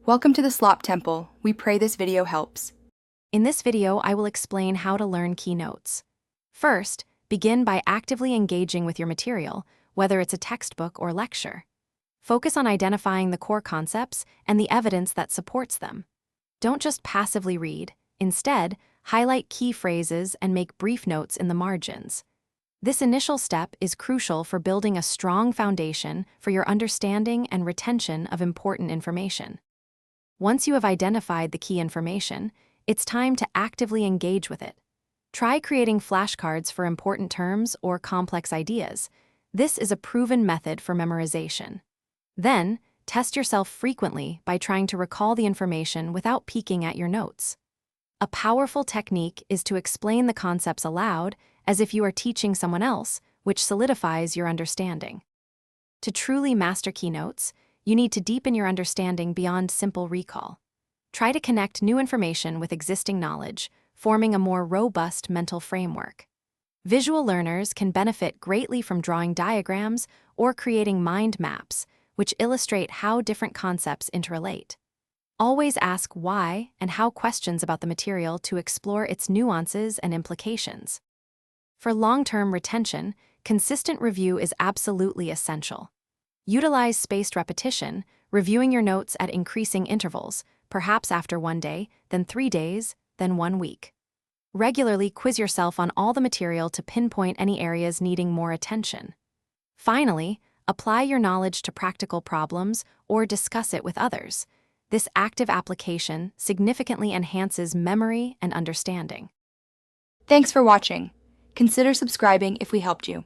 Welcome to the Slop Temple. We pray this video helps. In this video, I will explain how to learn KeyNotes. First, begin by actively engaging with your material, whether it's a textbook or lecture. Focus on identifying the core concepts and the evidence that supports them. Don't just passively read. Instead, highlight key phrases and make brief notes in the margins. This initial step is crucial for building a strong foundation for your understanding and retention of important information. Once you have identified the key information, it's time to actively engage with it. Try creating flashcards for important terms or complex ideas. This is a proven method for memorization. Then, test yourself frequently by trying to recall the information without peeking at your notes. A powerful technique is to explain the concepts aloud as if you are teaching someone else, which solidifies your understanding. To truly master KeyNotes, you need to deepen your understanding beyond simple recall. Try to connect new information with existing knowledge, forming a more robust mental framework. Visual learners can benefit greatly from drawing diagrams or creating mind maps, which illustrate how different concepts interrelate. Always ask why and how questions about the material to explore its nuances and implications. For long-term retention, consistent review is absolutely essential. Utilize spaced repetition, reviewing your notes at increasing intervals, perhaps after 1 day, then 3 days, then 1 week. Regularly quiz yourself on all the material to pinpoint any areas needing more attention. Finally, apply your knowledge to practical problems or discuss it with others. This active application significantly enhances memory and understanding. Thanks for watching. Consider subscribing if we helped you.